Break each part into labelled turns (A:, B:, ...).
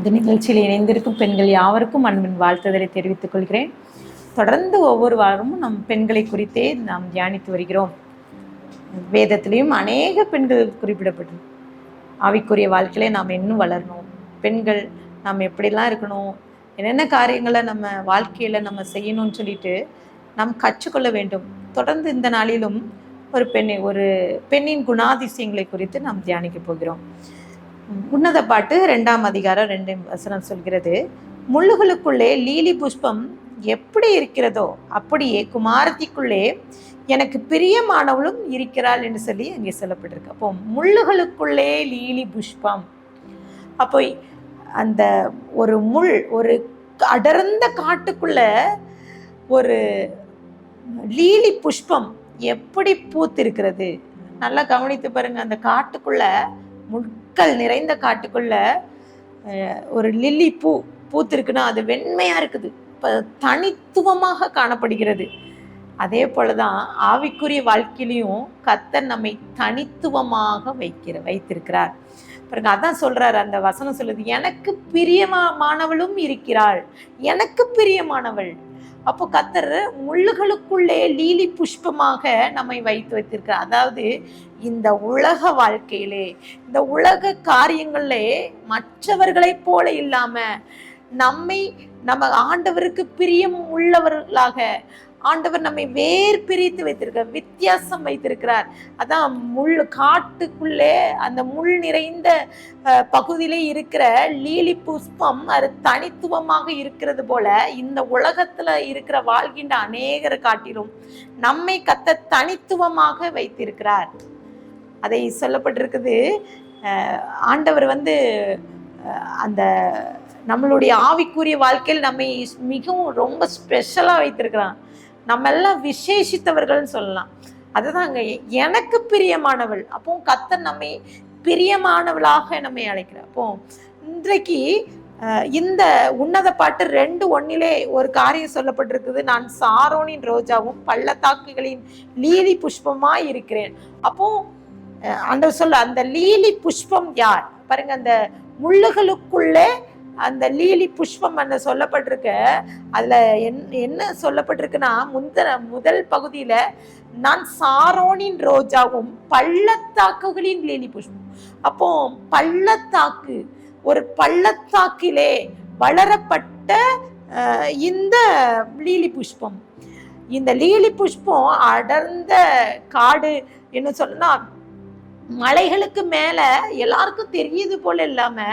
A: இந்த நிகழ்ச்சியில் இணைந்திருக்கும் பெண்கள் யாவருக்கும் அன்பின் வாழ்த்துதலை தெரிவித்துக் கொள்கிறேன். தொடர்ந்து ஒவ்வொரு வாரமும் நம் பெண்களை குறித்தே நாம் தியானித்து வருகிறோம். வேதத்திலையும் அநேக பெண்கள் குறிப்பிடப்பட்டு ஆவிக்குரிய வாழ்க்கையிலே நாம் இன்னும் வளரணும், பெண்கள் நாம் எப்படிலாம் இருக்கணும், என்னென்ன காரியங்களை நம்ம வாழ்க்கையில் நம்ம செய்யணும்னு சொல்லிட்டு நாம் கற்றுக்கொள்ள வேண்டும். தொடர்ந்து இந்த நாளிலும் ஒரு பெண்ணின் குணாதிசயங்களை குறித்து நாம் தியானிக்க போகிறோம். உன்னத பாட்டு 2ஆம் அதிகாரம் 2ஆம் வசனம் சொல்கிறது, முள்ளுகளுக்குள்ளே லீலி புஷ்பம் எப்படி இருக்கிறதோ அப்படியே குமாரத்திக்குள்ளே எனக்கு பிரியமானவளும் இருக்கிறாள் என்று சொல்லி அங்கே சொல்லப்பட்டிருக்கு. அப்போ முள்ளுகளுக்குள்ளே லீலி புஷ்பம், அப்போ அந்த ஒரு முள், ஒரு அடர்ந்த காட்டுக்குள்ள ஒரு லீலி புஷ்பம் எப்படி பூத்திருக்கிறது. நல்லா கவனித்து பாருங்க. அந்த காட்டுக்குள்ள, முட்கள் நிறைந்த காட்டுக்குள்ள ஒரு லில்லி பூத்திருக்குன்னா அது வெண்மையா இருக்குது, தனித்துவமாக காணப்படுகிறது. அதே போலதான் ஆவிக்குரிய வாழ்க்கையிலையும் கர்த்தர் நம்மை தனித்துவமாக வைத்திருக்கிறார். பாருங்க, அதான் சொல்றாரு, அந்த வசனம் சொல்லுது, எனக்கு பிரியமானவளும் இருக்கிறாள், எனக்கு பிரியமானவள். அப்போ கர்த்தர் முள்ளுகளுக்குள்ளே லீலி புஷ்பமாக நம்மை வைத்திருக்கிறார். அதாவது இந்த உலக வாழ்க்கையிலே, இந்த உலக காரியங்களே மற்றவர்களைப் போல இல்லாம நம்ம ஆண்டவருக்கு பிரியம் உள்ளவர்களாக ஆண்டவர் நம்மை பிரித்து வைத்திருக்கிறார், வித்தியாசம் வைத்திருக்கிறார். அதான் காட்டுக்குள்ளே அந்த முள் நிறைந்த பகுதியிலே இருக்கிற லீலி புஷ்பம் அது தனித்துவமாக இருக்கிறது போல இந்த உலகத்துல இருக்கிற வாழ்கின்ற அநேகரை காட்டிலும் நம்மை கர்த்தர் தனித்துவமாக வைத்திருக்கிறார். அதை சொல்லப்பட்டிருக்குது. ஆண்டவர் அந்த நம்மளுடைய ஆவிக்குரிய வாழ்க்கையில் நம்மை மிகவும் ரொம்ப ஸ்பெஷலா வைத்திருக்கிறான். நம்ம எல்லாம் விசேஷித்தவர்கள்னு சொல்லலாம். அதுதாங்க எனக்கு பிரியமானவள். அப்போ கர்த்தர் நம்மை பிரியமானவளாக நம்மை அழைக்கிறார். அப்போ இன்றைக்கு இந்த உன்னத பாட்டு 2:1 ஒரு காரியம் சொல்லப்பட்டிருக்குது, நான் சாரோனின் ரோஜாவும் பள்ளத்தாக்குகளின் லீலி புஷ்பமா இருக்கிறேன். அப்போ ஆண்டவர் சொல்ல, அந்த லீலி புஷ்பம் யார் பாருங்க. அந்த முள்ளுகளுக்குள்ளே அந்த லீலி புஷ்பம் என்ன சொல்லப்பட்டிருக்கு. அதுல என்ன சொல்லப்பட்டிருக்குன்னா, முதல் பகுதியில நான் சாரோனின் ரோஜாவும் பள்ளத்தாக்குகளின் லீலி புஷ்பம். அப்போ பள்ளத்தாக்கு, ஒரு பள்ளத்தாக்கிலே வளரப்பட்ட இந்த லீலி புஷ்பம். இந்த லீலி புஷ்பம் அடர்ந்த காடு என்ன சொன்னா, மலைகளுக்கு மேல எல்லாருக்கும் தெரியுது போல இல்லாம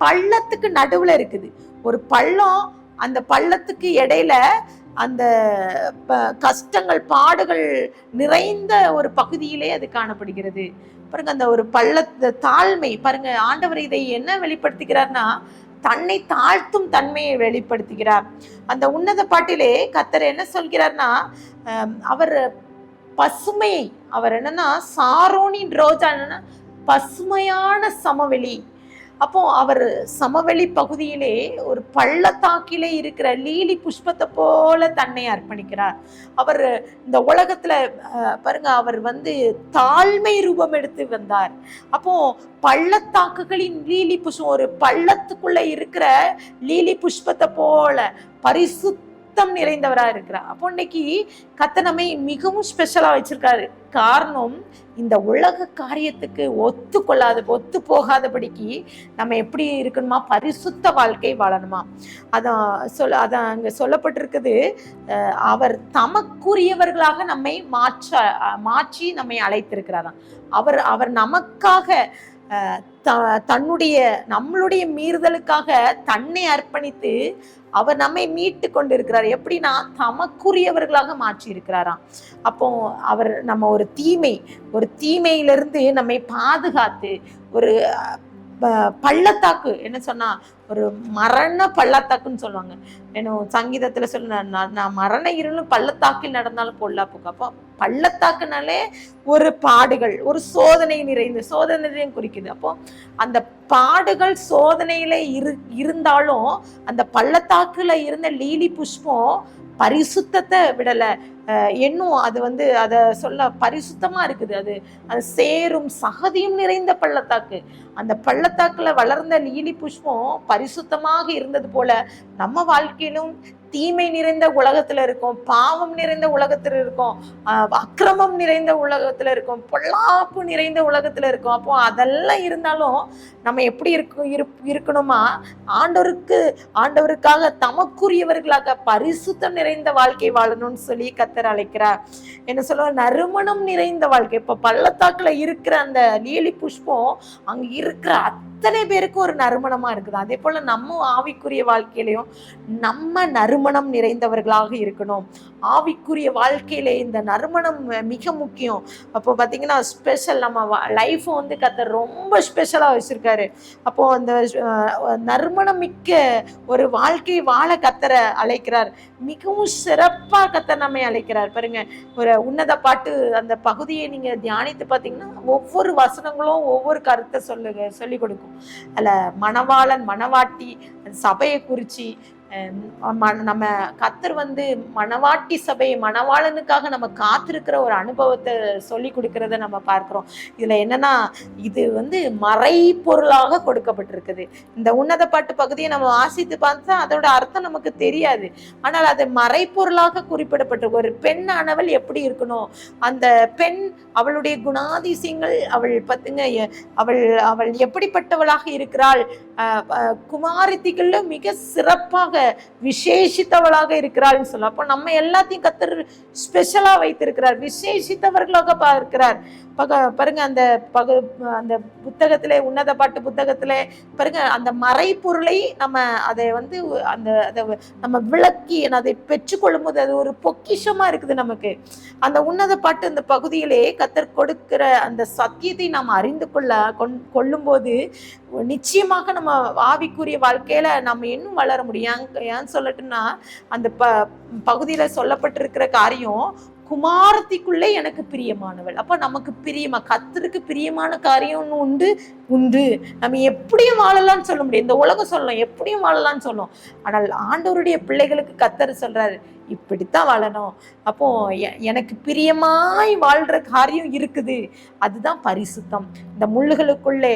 A: பள்ளத்துக்கு நடுவுல இருக்குது ஒரு பள்ளம். அந்த பள்ளத்துக்கு இடையில அந்த கஷ்டங்கள், பாடுகள் நிறைந்த ஒரு பகுதியிலே அது காணப்படுகிறது. பாருங்க, அந்த ஒரு தாழ்மை பாருங்க. ஆண்டவர் இதை என்ன வெளிப்படுத்துகிறார்னா, தன்னை தாழ்த்தும் தன்மையை வெளிப்படுத்துகிறார். அந்த உன்னத பாட்டிலே கர்த்தர் என்ன சொல்கிறார்னா, அவர் பசுமையை, அவர் என்னன்னா சாரோனின் ரோஜா, என்னன்னா பசுமையான சமவெளி. அப்போ அவர் சமவெளி பகுதியிலே ஒரு பள்ளத்தாக்கிலே இருக்கிற லீலி புஷ்பத்தை போல தன்னை அர்ப்பணிக்கிறார். அவர் இந்த உலகத்துல பாருங்க, அவர் தாழ்மை ரூபம் எடுத்து வந்தார். அப்போ பள்ளத்தாக்குகளின் லீலி புஷ்பம், ஒரு பள்ளத்துக்குள்ள இருக்கிற லீலி புஷ்பத்தை போல பரிசுத்தம் நிறைந்தவரா இருக்கிறார். அப்போ இன்னைக்கு கர்த்தர் நம்மை மிகவும் ஸ்பெஷலா வச்சிருக்காரு. காரணம், இந்த உலக காரியத்துக்கு ஒத்து போகாதபடிக்கு நம்ம எப்படி இருக்கணுமா, பரிசுத்த வாழ்க்கை வாழணுமா. அதான் அங்க சொல்லப்பட்டிருக்குது, அவர் தமக்குரியவர்களாக நம்மை மாற்றி நம்மை அழைத்திருக்கிறாராம். அவர் நமக்காக நம்மளுடைய மீறுதலுக்காக தன்னை அர்ப்பணித்து அவர் நம்மை மீட்டு கொண்டிருக்கிறார். எப்படின்னா, தமக்குரியவர்களாக மாற்றி இருக்கிறாராம். அப்போ அவர் நம்ம ஒரு தீமையிலிருந்து நம்மை பாதுகாத்து, ஒரு பள்ளத்தாக்கு என்ன சொன்னா, ஒரு மரண பள்ளத்தாக்குன்னு சொல்லுவாங்க. சங்கீதத்துல சொல்ல, நான் மரண இருளும் பள்ளத்தாக்கில் நடந்தாலும் பொல்லாப்புக்கு. அப்போ பள்ளத்தாக்குனாலே ஒரு பாடுகள், ஒரு சோதனையும் குறிக்குது. அப்போ அந்த பாடுகள் சோதனையில இருந்தாலும் அந்த பள்ளத்தாக்குல இருந்த லீலி புஷ்பம் பரிசுத்தத்தை விடல. இன்னும் அது வந்து அதை சொல்ல பரிசுத்தமா இருக்குது. அது அது சேரும் சகதியும் நிறைந்த பள்ளத்தாக்கு. அந்த பள்ளத்தாக்குல வளர்ந்த லீலி புஷ்பம் பரிசுத்தமாக இருந்தது போல நம்ம வாழ்க்கையிலும் தீமை நிறைந்த உலகத்துல இருக்கும், பாவம் நிறைந்த உலகத்துல இருக்கும், அக்கிரமம் நிறைந்த உலகத்துல இருக்கும், பொல்லாப்பு நிறைந்த உலகத்துல இருக்கும். அப்போ அதெல்லாம் இருந்தாலும் நம்ம எப்படி இருக்கணுமா, ஆண்டவருக்காக தமக்குரியவர்களாக பரிசுத்தம் நிறைந்த வாழ்க்கை வாழணும்னு சொல்லி கர்த்தர் அழைக்கிறார். என்ன சொல்லுவார், நறுமணம் நிறைந்த வாழ்க்கை. இப்ப பள்ளத்தாக்குல இருக்கிற அந்த லீலி புஷ்பம் அங்க இருக்கிற அத்தனை பேருக்கு ஒரு நறுமணமா இருக்குது. அதே போல நம்ம ஆவிக்குரிய வாழ்க்கையிலையும் நம்ம நறுமணம் நிறைந்தவர்களாக இருக்கணும். ஆவிக்குரிய வாழ்க்கையில இந்த நறுமணம் மிக முக்கியம். அப்போ பார்த்தீங்கன்னா ஸ்பெஷல், நம்ம லைஃப்பை வந்து கர்த்தர் ரொம்ப ஸ்பெஷலாக வச்சிருக்காரு. அப்போ அந்த நறுமணம் மிக்க ஒரு வாழ்க்கை வாழ கர்த்தரை அழைக்கிறார். மிகவும் சிறப்பாக கர்த்தர் நம்மை அழைக்கிறார். பாருங்க, ஒரு உன்னத பாட்டு அந்த பகுதியை நீங்க தியானித்து பார்த்தீங்கன்னா ஒவ்வொரு வசனங்களும் ஒவ்வொரு கருத்தை சொல்லி கொடுக்கும். அதில் மணவாளன் மணவாட்டி சபையை குறித்து நம்ம கர்த்தர் வந்து மணவாட்டி சபை மணவாளனுக்காக நம்ம காத்திருக்கிற ஒரு அனுபவத்தை சொல்லி கொடுக்கறத நம்ம பார்க்கிறோம். இதுல என்னன்னா, இது வந்து மறைபொருளாக கொடுக்கப்பட்டிருக்குது. இந்த உன்னத பாட்டு பகுதியை நம்ம வாசித்து பார்த்தா அதோட அர்த்தம் நமக்கு தெரியாது. ஆனால் அது மறைபொருளாக குறிப்பிடப்பட்டிருக்கு. ஒரு பெண் ஆனவள் எப்படி இருக்கணும், அந்த பெண் அவளுடைய குணாதிசயங்கள், அவள் பத்துங்க அவள் எப்படிப்பட்டவளாக இருக்கிறாள், குமாரத்திகள்ல மிக சிறப்பாக விசேஷித்தவளாக இருக்கிறாள்னு சொல்ல. அப்போ நம்ம எல்லாத்தையும் கர்த்தர் ஸ்பெஷலா வைத்திருக்கிறார், விசேஷித்தவர்களாக பார்க்கிறார். பாருங்க, அந்த புத்தகத்திலே உன்னத பாட்டு புத்தகத்திலே பாருங்க, அந்த மறைப்பொருளை நம்ம அதை வந்து அதை நம்ம விளக்கி அதை பெற்றுக்கொள்ளும் போது அது ஒரு பொக்கிஷமா இருக்குது நமக்கு. அந்த உன்னத பாட்டு அந்த பகுதியிலே கர்த்தர் கொடுக்கிற அந்த சத்தியத்தை நாம் அறிந்து கொள்ளும் போது நிச்சயமாக நம்ம ஆவிக்குரிய வாழ்க்கையில நம்ம இன்னும் வளர முடியும். ஏன் சொல்லட்டுன்னா, அந்த பகுதியில சொல்லப்பட்டிருக்கிற காரியம் குமாரத்திக்குள்ளே எனக்கு பிரியமானவள். அப்ப நமக்கு பிரியமா, கர்த்தருக்கு பிரியமான காரியம் உண்டு. நம்ம எப்படியும் வாழலாம்னு சொல்ல முடியும். இந்த உலகம் சொல்லலாம் எப்படியும் வாழலாம்னு சொல்லும். ஆனால் ஆண்டவருடைய பிள்ளைகளுக்கு கர்த்தர் சொல்றாரு, இப்படித்தான் வாழணும். அப்போ எனக்கு பிரியமாய் வாழ்ற காரியம் இருக்குது, அதுதான் பரிசுத்தம். இந்த முள்ளுகளுக்குள்ளே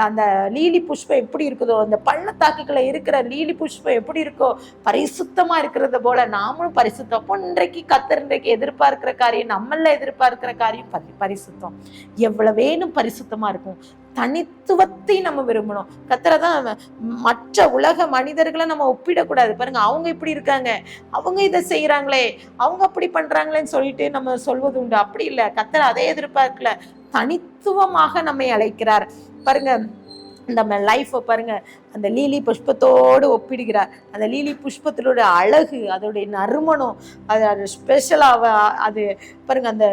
A: அந்த லீலி புஷ்பம் எப்படி இருக்குதோ, அந்த பள்ளத்தாக்குகளை இருக்கிற லீலி புஷ்பம் எப்படி இருக்கோ பரிசுத்தமா இருக்கிறத போல நாமளும் பரிசுத்தம். அப்போ இன்றைக்கு கர்த்தர் இன்றைக்கு எதிர்பார்க்கிற காரியம், நம்மள எதிர்பார்க்கிற காரியம் பரிசுத்தம். எவ்வளவு வேணும் பரிசுத்தமா இருக்கும். தனித்துவத்தை நம்ம விரும்பணும். கர்த்தரை தான் மற்ற உலக மனிதர்களை நம்ம ஒப்பிடக்கூடாது. பாருங்க, அவங்க இப்படி இருக்காங்க, அவங்க இதை செய்யறாங்களே, அவங்க அப்படி பண்றாங்களேன்னு சொல்லிட்டு நம்ம சொல்வது உண்டு. அப்படி இல்லை, கர்த்தர் அதை எதிர்பார்க்கல, தனித்துவமாக நம்மை அழைக்கிறார். பாருங்க, நம்ம லைஃப்பை பாருங்க, அந்த லீலி புஷ்பத்தோடு ஒப்பிடுகிறார். அந்த லீலி புஷ்பத்திலோட அழகு, அதோடைய நறுமணம், அது ஸ்பெஷலாக அது பாருங்க. அந்த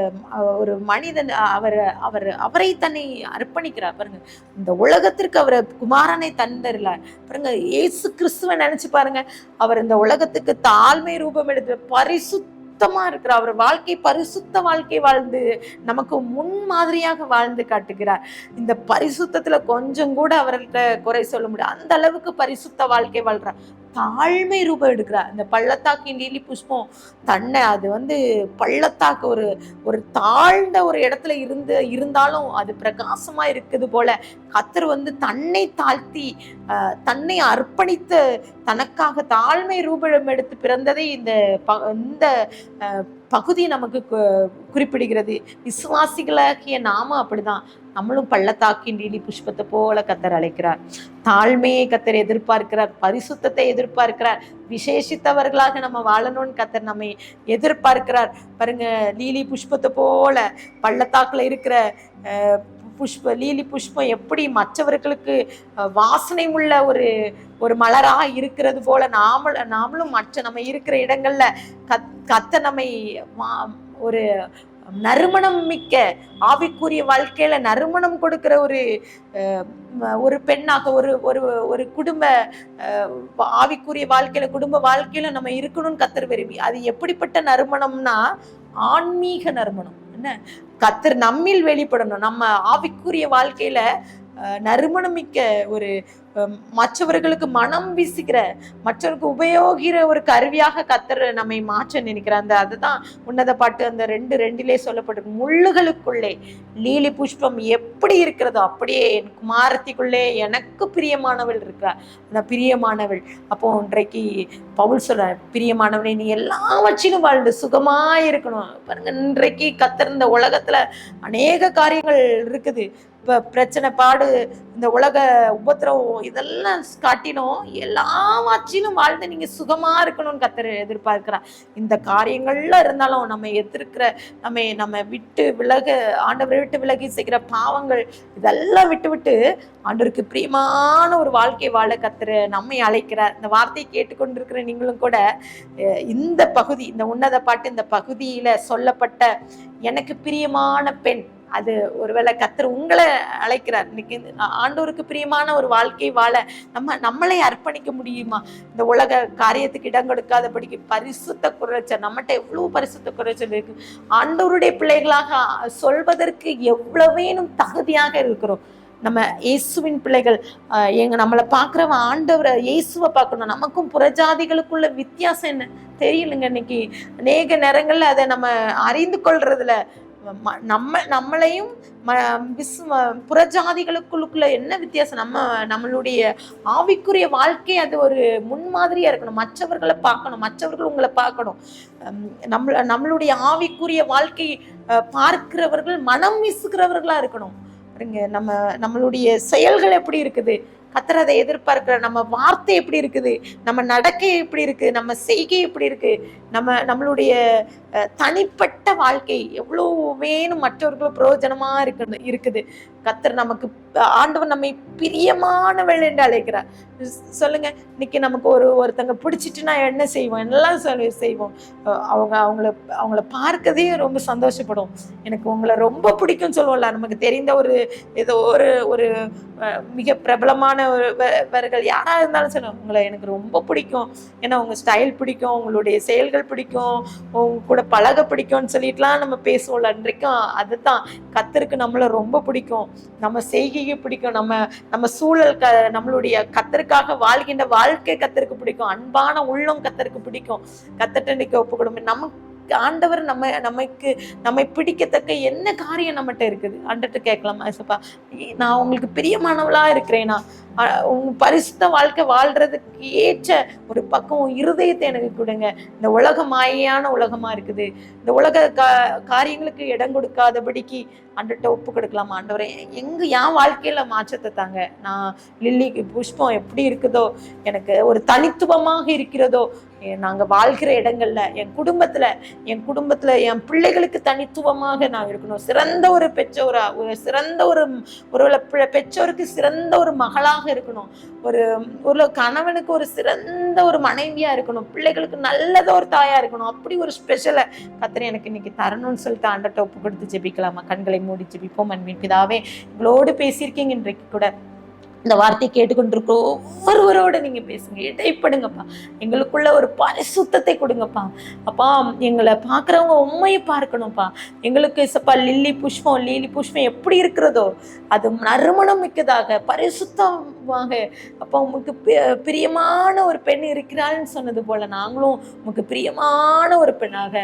A: ஒரு மனிதன் அவரை தன்னை அர்ப்பணிக்கிறார். பாருங்க, இந்த உலகத்திற்கு அவர் குமாரனை தந்தரலார். பாருங்க, இயேசு கிறிஸ்துவை நினைச்சு பாருங்க, அவர் இந்த உலகத்துக்கு தாழ்மை ரூபம் எடுத்து பரிசுத்தமா இருக்கிறார். அவர் வாழ்க்கை பரிசுத்த வாழ்க்கை வாழ்ந்து நமக்கு முன்மாதிரியாக வாழ்ந்து காட்டுகிறார். இந்த பரிசுத்தத்துல கொஞ்சம் கூட அவர்கிட்ட குறை சொல்ல முடியாது. அந்த அளவுக்கு பரிசுத்த வாழ்க்கை வாழ்றார். தாழ்மை ரூபம் எடுக்கிறார். இந்த பள்ளத்தாக்கின் லீலி புஷ்பம் தன்னை, அது வந்து பள்ளத்தாக்கு ஒரு தாழ்ந்த ஒரு இடத்துல இருந்தாலும் அது பிரகாசமா இருக்குது போல கர்த்தர் வந்து தன்னை தாழ்த்தி தன்னை அர்ப்பணித்து தனக்காக தாழ்மை ரூபம் எடுத்து பிறந்ததை இந்த பகுதி நமக்கு குறிப்பிடுகிறது. விசுவாசிகளாகிய நாம அப்படிதான், நம்மளும் பள்ளத்தாக்கின் லீலி புஷ்பத்தை போல கர்த்தர் அழைக்கிறார். தாழ்மையை கர்த்தர் எதிர்பார்க்கிறார், பரிசுத்தத்தை எதிர்பார்க்கிறார், விசேஷித்தவர்களாக நம்ம வாழணும்னு கர்த்தர் நம்மை எதிர்பார்க்கிறார். பாருங்க, லீலி புஷ்பத்தை போல பள்ளத்தாக்குல இருக்கிற லீலி புஷ்பம் எப்படி மற்றவர்களுக்கு வாசனை உள்ள ஒரு மலராக இருக்கிறது போல நாமளும் மற்ற நம்ம இருக்கிற இடங்கள்ல கர்த்தர் நம்மை ஒரு நறுமணம் மிக்க ஆவிக்குரிய வாழ்க்கையில நறுமணம் கொடுக்கிற ஒரு பெண்ணாக ஒரு குடும்ப ஆவிக்குரிய வாழ்க்கையில குடும்ப வாழ்க்கையில நம்ம இருக்கணும்னு கர்த்தர் விரும்பி. அது எப்படிப்பட்ட நறுமணம்னா ஆன்மீக நறுமணம். என்ன, கர்த்தர் நம்மில் வெளிப்படணும். நம்ம ஆவிக்குரிய வாழ்க்கையில நறுமணமிக்க ஒரு மற்றவர்களுக்கு மனம் வீசுகிற, மற்றவருக்கு உபயோகிக்கிற ஒரு கருவியாக கர்த்தர் நம்மை மாற்ற நினைக்கிறார். அதுதான் உன்னத பாட்டு அந்த 2:2 சொல்லப்பட்டிருக்கு. முள்ளுகளுக்குள்ளே லீலி புஷ்பம் எப்படி இருக்கிறதோ அப்படியே என் குமாரத்திக்குள்ளே எனக்கு பிரியமானவள் இருக்கிறார். அந்த பிரியமானவள். அப்போ இன்றைக்கு பவுல் சொல்ற, பிரியமானவனே நீ எல்லாவற்றிலும் வாழ்ந்து சுகமாய் இருக்கணும். பாருங்க, இன்றைக்கு கர்த்தர் இந்த உலகத்துல அநேக காரியங்கள் இருக்குது. இப்போ பிரச்சனை, பாடு, இந்த உலக உபத்திரவம் இதெல்லாம் காட்டினோம். எல்லாவற்றிலும் வாழ்ந்து நீங்க சுகமா இருக்கணும்னு கர்த்தர் எதிர்பார்க்கிறார். இந்த காரியங்கள்ல இருந்தாலும் நம்ம எதிர்க்கிற நம்ம விட்டு விலக, ஆண்டவரை விட்டு விலகி செய்கிற பாவங்கள் இதெல்லாம் விட்டு ஆண்டவருக்கு பிரியமான ஒரு வாழ்க்கை வாழ கர்த்தர் நம்மை அழைக்கிறார். இந்த வார்த்தையை கேட்டுக்கொண்டிருக்கிற நீங்களும் கூட இந்த பகுதி, இந்த உன்னத பாட்டு இந்த பகுதியில சொல்லப்பட்ட எனக்கு பிரியமான பெண், அது ஒருவேளை கர்த்தர் உங்களை அழைக்கிறார். இன்னைக்கு ஆண்டவருக்கு பிரியமான ஒரு வாழ்க்கை வாழ நம்மளை அர்ப்பணிக்க முடியுமா? இந்த உலக காரியத்துக்கு இடம் கொடுக்காதபடிக்கு பரிசுத்த குறைச்சல், நம்மகிட்ட எவ்வளவு பரிசுத்த குறைச்சல் இருக்கு. ஆண்டவருடைய பிள்ளைகளாக சொல்வதற்கு எவ்வளவேனும் தகுதியாக இருக்கிறோம். நம்ம இயேசுவின் பிள்ளைகள். நம்மளை பார்க்குறவன் ஆண்டவரை இயேசுவை பார்க்கணும். நமக்கும் புறஜாதிகளுக்குள்ள வித்தியாசம் என்ன தெரியலுங்க. இன்னைக்கு அநேக நேரங்கள்ல அதை நம்ம அறிந்து கொள்றதுல நம்மளையும் புறஜாதிகளுக்குள்ள என்ன வித்தியாசம்? நம்மளுடைய ஆவிக்குரிய வாழ்க்கை அது ஒரு முன்மாதிரியா இருக்கணும். மற்றவர்களை பார்க்கணும், மற்றவர்கள் உங்களை பார்க்கணும். நம்மளுடைய ஆவிக்குரிய வாழ்க்கை பார்க்கிறவர்கள் மனம் வீசுகிறவர்களா இருக்கணும். நம்மளுடைய செயல்கள் எப்படி இருக்குது, கர்த்தர் அதை எதிர்பார்க்கிற நம்ம வார்த்தை எப்படி இருக்குது, நம்ம நடக்கை எப்படி இருக்கு, நம்ம செய்கை எப்படி இருக்கு, நம்மளுடைய தனிப்பட்ட வாழ்க்கை எவ்வளோ வேணும் மற்றவர்களும் பிரயோஜனமா இருக்குது. கர்த்தர் நமக்கு, ஆண்டவர் நம்மை பிரியமானவள் என்று அழைக்கிறார். சொல்லுங்க, இன்னைக்கு நமக்கு ஒருத்தங்க பிடிச்சிட்டுனா என்ன செய்வோம்? எல்லாம் செய்வோம். அவங்கள பார்க்கதே ரொம்ப சந்தோஷப்படும். எனக்கு உங்களை ரொம்ப பிடிக்கும் சொல்லுவோம்ல. நமக்கு தெரிந்த ஏதோ ஒரு மிக பிரபலமானவர்கள் யாரா இருந்தாலும் சொல்லுவோம், உங்களை எனக்கு ரொம்ப பிடிக்கும், ஏன்னா உங்க ஸ்டைல் பிடிக்கும், உங்களுடைய செயல்கள் பிடிக்கும், உங்க கூட பழக பிடிக்கும்னு சொல்லிட்டுலாம் நம்ம பேசுவோம்ல. அன்றைக்கும் அதுதான் கர்த்தருக்கு நம்மளை ரொம்ப பிடிக்கும், நம்ம செய்கையை பிடிக்கும், நம்ம சூழல் நம்மளுடைய கர்த்தருக்காக வாழ்கின்ற வாழ்க்கை கர்த்தருக்கு பிடிக்கும், அன்பான உள்ளம் கர்த்தருக்கு பிடிக்கும். கர்த்தர்ட்ட இன்னைக்கு ஒப்பு கொடுமை. நமக்கு ஆண்டவர் நம்மை பிடிக்கத்தக்க என்ன காரியம் நம்மகிட்ட இருக்குது? ஆண்டவர்ட்ட கேட்கலாமா, ஏசப்பா நான் உங்களுக்கு பிரியமானவளா இருக்கிறேனா, உங்க பரிசுத்த வாழ்க்கை வாழ்றதுக்கு ஏற்ற ஒரு பக்கம் இருதயத்தை எனக்கு கொடுங்க. இந்த உலக மாயான உலகமா இருக்குது. இந்த உலக காரியங்களுக்கு இடம் கொடுக்காதபடிக்கு ஆண்டவர்ட்ட ஒப்பு கொடுக்கலாமா? ஆண்டவரே என் வாழ்க்கையில மாற்றத்தை தாங்க. நான் லில்லி புஷ்பம் எப்படி இருக்குதோ, எனக்கு ஒரு தனித்துவமாக இருக்கிறதோ, நாங்க வாழ்கிற இடங்கள்ல, என் குடும்பத்துல என் பிள்ளைகளுக்கு தனித்துவமாக நான் இருக்கணும். சிறந்த ஒரு பெற்றோரா, சிறந்த ஒரு பெற்றோருக்கு சிறந்த ஒரு மகளாக இருக்கணும். ஒரு கணவனுக்கு ஒரு சிறந்த ஒரு மனைவியா இருக்கணும். பிள்ளைகளுக்கு நல்லத ஒரு தாயா இருக்கணும். அப்படி ஒரு ஸ்பெஷலை கர்த்தர் எனக்கு இன்னைக்கு தரணும்னு சொல்லிட்டு ஆண்டவர்ட்ட ஒப்பு கொடுத்து ஜெபிக்கலாமா? கண்களை மூடி ஜெபிப்போம். அன்பின் பிதாவே, எங்களோடு பேசியிருக்கீங்க. இன்றைக்கு கூட இந்த வார்த்தையை கேட்டுக்கொண்டிருக்க ஒவ்வொருவரோட நீங்க பேசுங்க, இடைப்படுங்கப்பா. எங்களுக்குள்ள ஒரு பரிசுத்தத்தை கொடுங்கப்பா. அப்பா, எங்களை பார்க்குறவங்க உண்மையை பார்க்கணும்ப்பா. எங்களுக்கு சப்பா லீலி புஷ்பம் எப்படி இருக்கிறதோ அது நறுமணம் மிக்கதாக பரிசுத்தமாக, அப்பா உங்களுக்கு பிரியமான ஒரு பெண் இருக்கிறாள்னு சொன்னது போல நாங்களும் உங்களுக்கு பிரியமான ஒரு பெண்ணாக,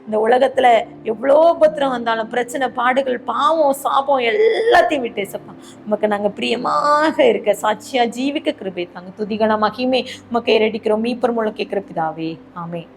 A: இந்த உலகத்துல எவ்வளோ பத்திரம் வந்தாலும் பிரச்சனை, பாடுகள், பாவம், சாபம் எல்லாத்தையும் விட்டு சப்பா நமக்கு நாங்க பிரியமாக இருக்க சாட்சியா ஜீவிக்க கிருபை தாங்க. துதிகன மகிமை உமக்கு ஏறடிக்கிறோம். மீட்பர் மூலம் கேட்கிற பிதாவே, ஆமென்.